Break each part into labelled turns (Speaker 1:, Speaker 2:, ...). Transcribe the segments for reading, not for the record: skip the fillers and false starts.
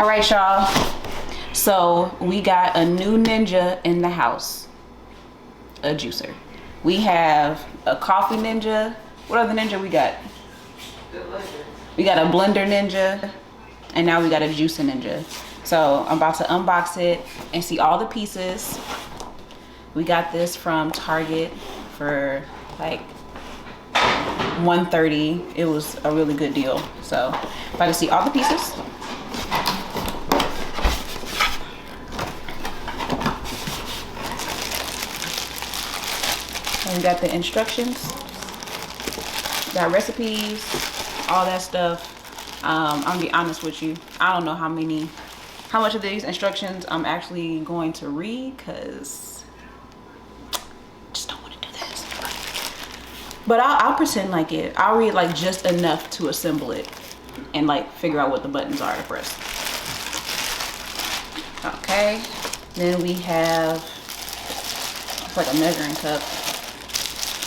Speaker 1: All right, y'all. So we got a new ninja in the house. A juicer. We have a coffee ninja. What other ninja we got? We got a blender ninja. And now we got a juicing ninja. So I'm about to unbox it and see all the pieces. We got this from Target for like $130. It was a really good deal. So about to see all the pieces. And we got the instructions, got recipes, all that stuff. I'm gonna be honest with you, I don't know how much of these instructions I'm actually going to read, because I just don't want to do this. But I'll pretend like it. I'll read like just enough to assemble it and like figure out what the buttons are to press. Okay, then we have, it's like a measuring cup.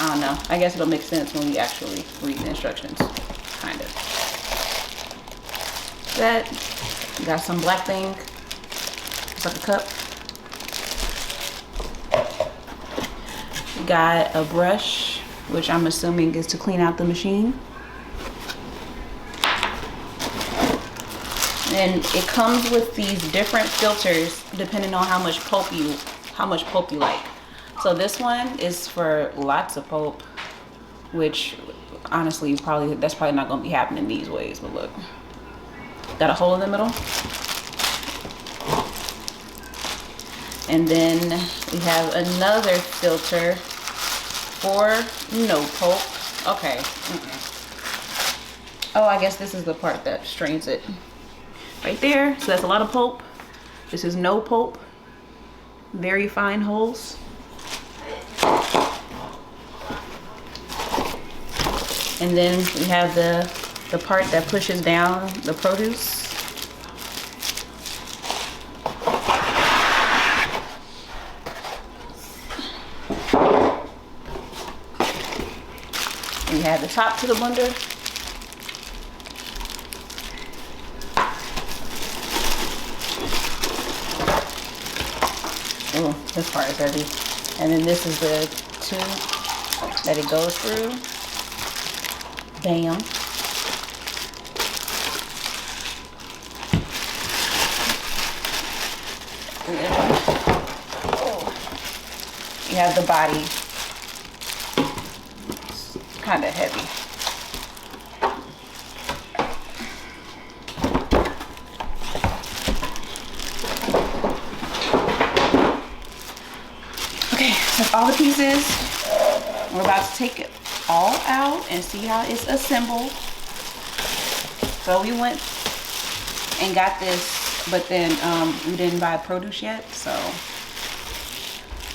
Speaker 1: I don't know. I guess it'll make sense when we actually read the instructions, kind of. That, got some black thing. It's like a cup. We got a brush, which I'm assuming is to clean out the machine. And it comes with these different filters depending on how much pulp you like. So this one is for lots of pulp, which honestly that's probably not gonna be happening these ways, but look. Got a hole in the middle. And then we have another filter for no pulp. Okay. Oh, I guess this is the part that strains it. Right there, so that's a lot of pulp. This is no pulp. Very fine holes. And then we have the part that pushes down the produce. We have the top to the blender. Oh, this part is heavy. And then this is the tube that it goes through. Bam. And then, you have the body. It's kind of heavy. Okay, that's all the pieces. We're about to take it all out and see how it's assembled. So we went and got this, but then we didn't buy produce yet, so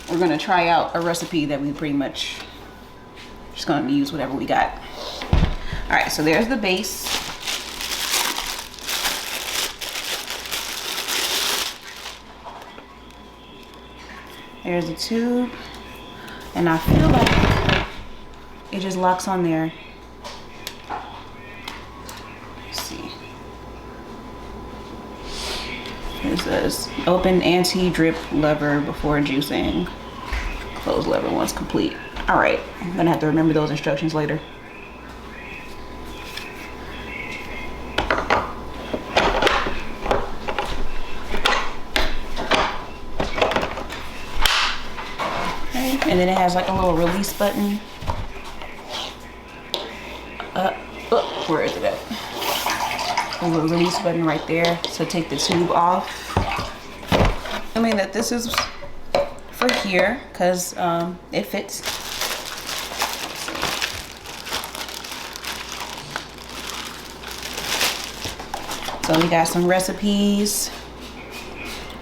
Speaker 1: we're gonna try out a recipe that we pretty much just gonna use whatever we got. All right, so there's the base. There's the tube, and I feel like it just locks on there. Let's see. It says open anti-drip lever before juicing. Close lever once complete. All right, I'm gonna have to remember those instructions later. Okay, and then it has like a little release button. Where is it at? A little release button right there to take the tube off. I mean that this is for here because it fits. So we got some recipes.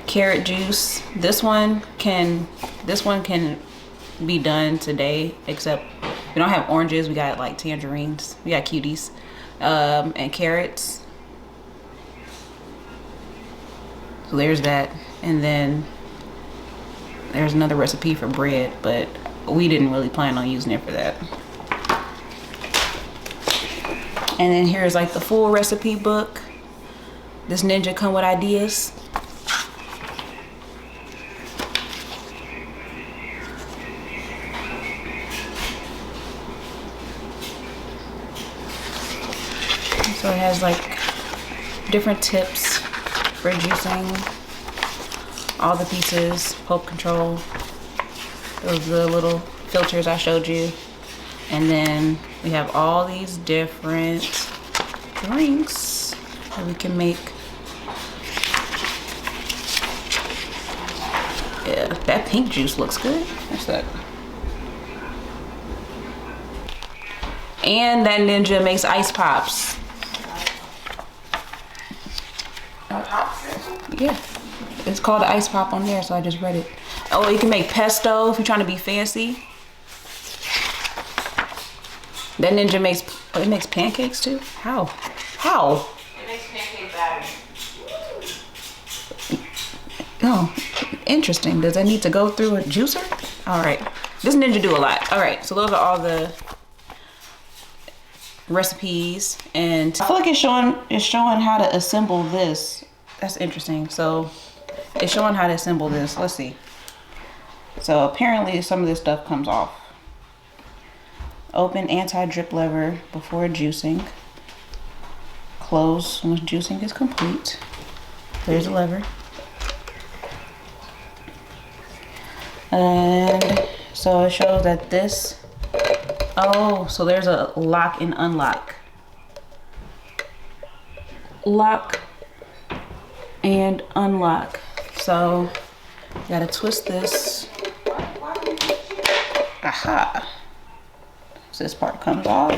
Speaker 1: Carrot juice. This one can be done today, except we don't have oranges. We got like tangerines. We got cuties and carrots. So there's that. And then there's another recipe for bread, but we didn't really plan on using it for that. And then here's like the full recipe book. This Ninja come with ideas. So it has like different tips for juicing. All the pieces, pulp control. Those are the little filters I showed you. And then we have all these different drinks that we can make. Yeah, that pink juice looks good. What's that? And that Ninja makes ice pops. Yeah, it's called an ice pop on there, so I just read it. Oh, you can make pesto if you're trying to be fancy. That Ninja makes, oh, it makes pancakes too? How? How?
Speaker 2: It makes pancake batter.
Speaker 1: Oh, interesting. Does that need to go through a juicer? All right, this Ninja do a lot. All right, so those are all the recipes, and I feel like it's showing how to assemble this. That's interesting. So it's showing how to assemble this. Let's see. So apparently some of this stuff comes off. Open anti-drip lever before juicing. Close once juicing is complete. There's the lever. And so it shows that this, oh, so there's a lock and unlock. Lock and unlock. So you gotta twist this. Aha. So this part comes off.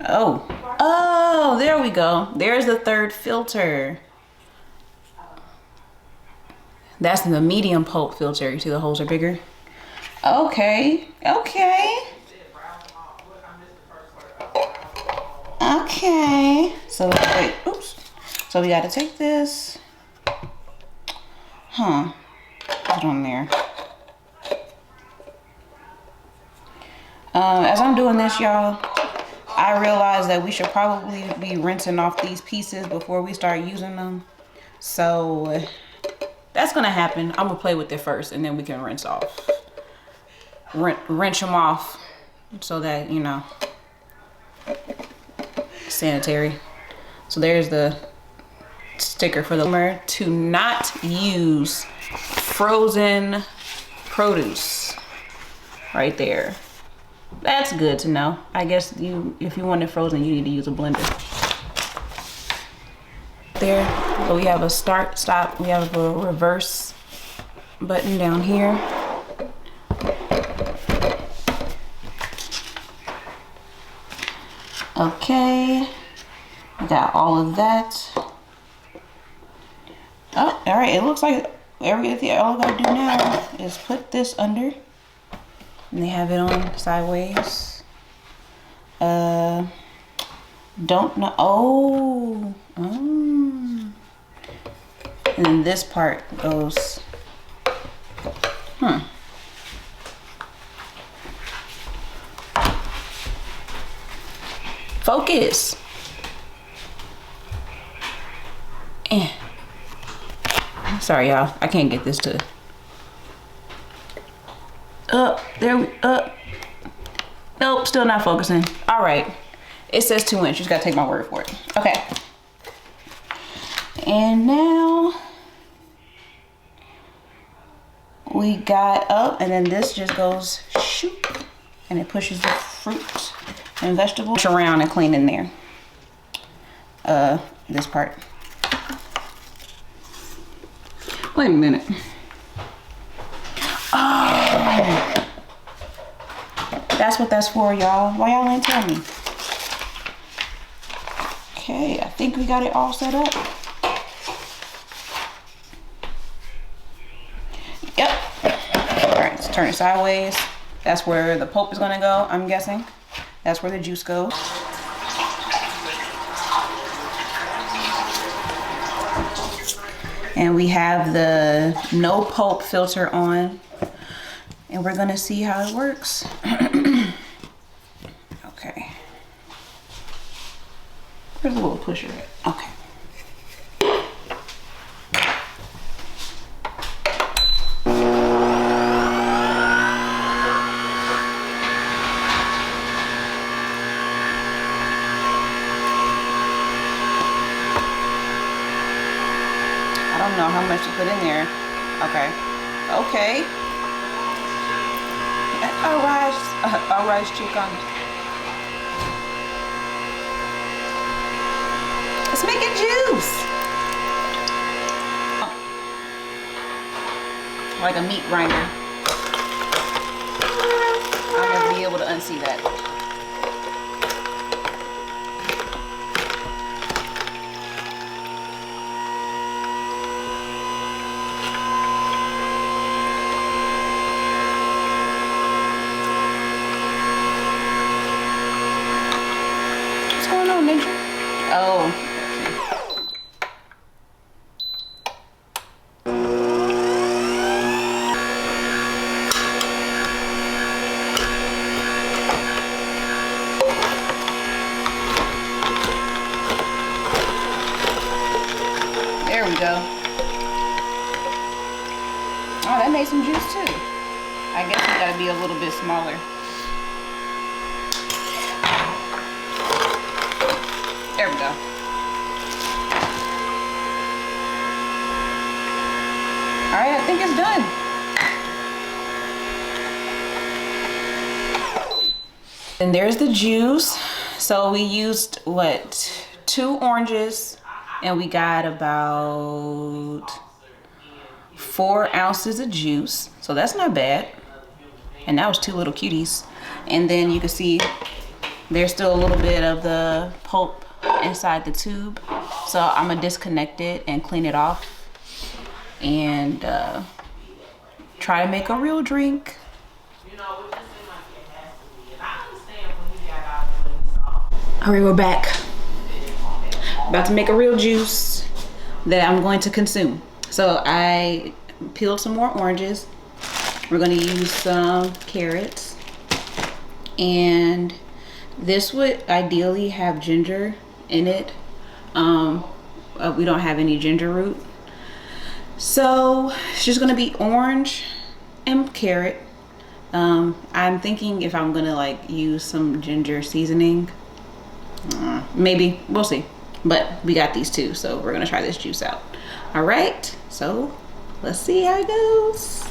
Speaker 1: Oh. Oh, there we go. There's the third filter. That's the medium pulp filter. You see the holes are bigger? Okay. Okay. Okay. So wait, oops. So we gotta take this. Huh. Put it on there. As I'm doing this, y'all, I realize that we should probably be rinsing off these pieces before we start using them. So that's gonna happen. I'm gonna play with it first and then we can rinse off. Rinse them off so that, you know, sanitary. So there's the sticker for the to not use frozen produce right there. That's good to know. I guess if you want it frozen, you need to use a blender. There, so we have a start, stop, we have a reverse button down here. Okay, we got all of that. Oh, all right, it looks like everything, all I gotta do now is put this under. And they have it on sideways. Don't know. Oh. And then this part goes. Focus. Sorry, y'all. I can't get this to. Nope, still not focusing. All right, it says 2 inch. You just gotta take my word for it. Okay, and now we got up, and then this just goes shoot, and it pushes the fruit and vegetables around and clean in there. This part. Wait a minute. Oh, that's what that's for, y'all. Why y'all ain't tell me? Okay, I think we got it all set up. Yep. All right, let's turn it sideways. That's where the pulp is gonna go, I'm guessing. That's where the juice goes. And we have the no pulp filter on. And we're gonna see how it works. Okay. Where's the little pusher at? Okay. I don't know how much to put in there. Okay. Okay. All right, chicken. Let's make it juice. Like a meat grinder. I'll never be able to unsee that. What's going on, Ninja? Oh. There we go. Oh, that made some juice too. I guess it gotta be a little bit smaller. There we go. All right, I think it's done. And there's the juice. So we used what, 2 oranges, and we got about 4 ounces of juice. So that's not bad. And that was 2 little cuties. And then you can see there's still a little bit of the pulp inside the tube. So I'm gonna disconnect it and clean it off and try to make a real drink. All right, we're back. About to make a real juice that I'm going to consume. So I peeled some more oranges. We're gonna use some carrots. And this would ideally have ginger in it. We don't have any ginger root. So it's just gonna be orange and carrot. I'm thinking if I'm gonna like use some ginger seasoning. Maybe, we'll see. But we got these 2, so we're gonna try this juice out. All right, so let's see how it goes.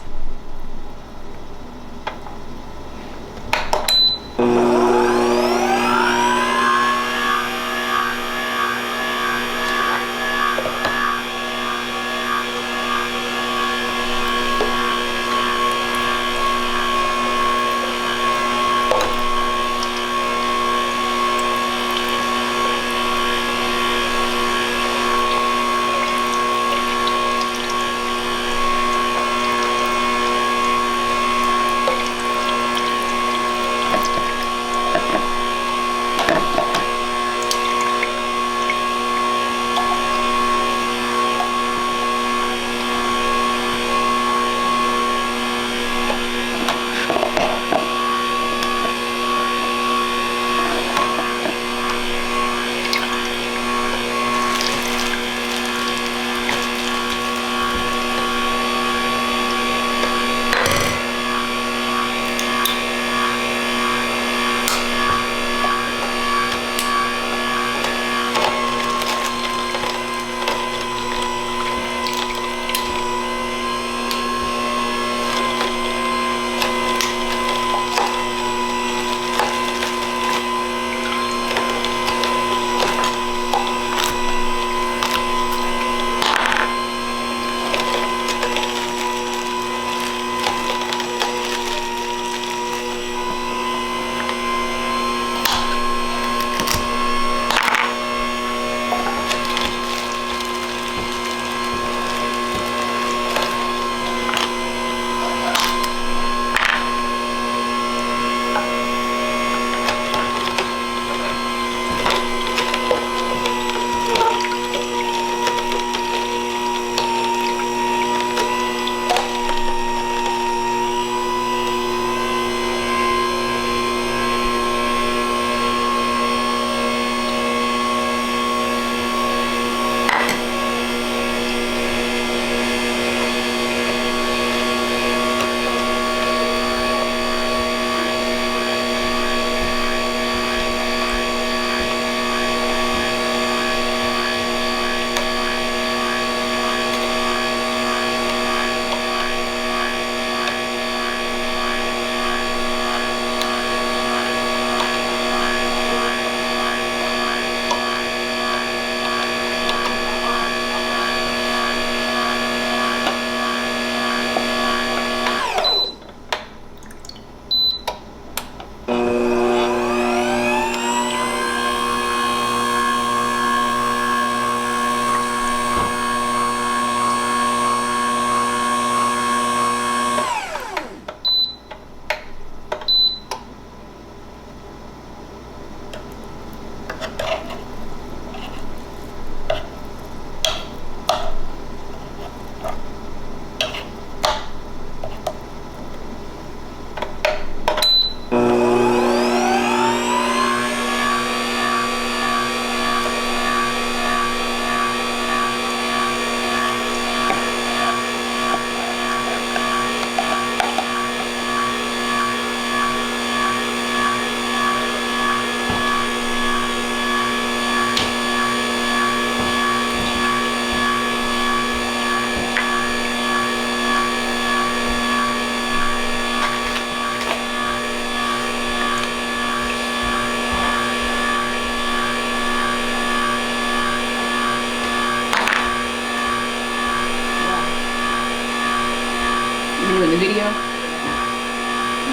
Speaker 1: video?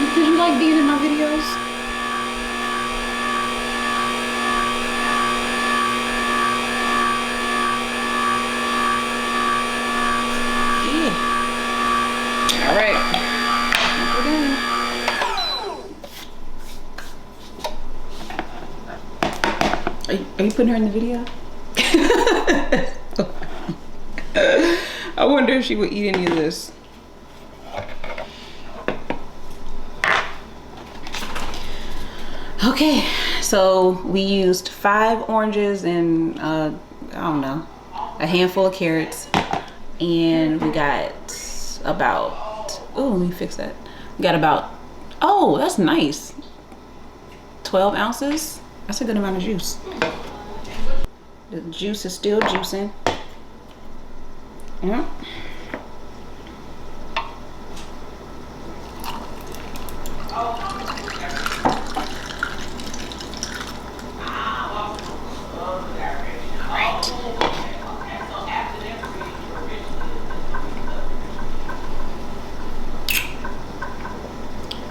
Speaker 1: Because you like being in my videos. Yeah. All right. We're done. Are you putting her in the video? I wonder if she would eat any of this. Okay, so we used 5 oranges and I don't know, a handful of carrots, and we got about, oh, let me fix that. We got about, oh, that's nice, 12 ounces. That's a good amount of juice. The juice is still juicing. Yeah.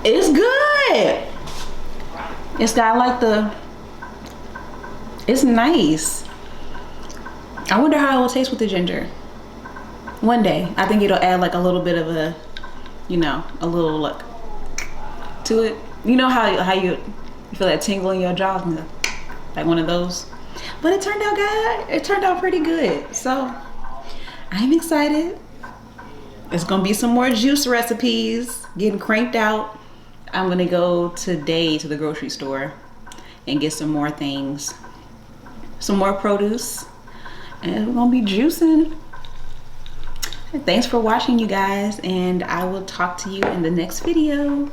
Speaker 1: It's good. It's got like it's nice. I wonder how it will taste with the ginger. One day, I think it'll add like a little bit of a, you know, a little look to it. You know how you feel that tingle in your jaw, like one of those. But it turned out good. It turned out pretty good. So I'm excited. There's gonna be some more juice recipes getting cranked out. I'm gonna go today to the grocery store and get some more things, some more produce, and we're gonna be juicing. Thanks for watching, you guys, and I will talk to you in the next video.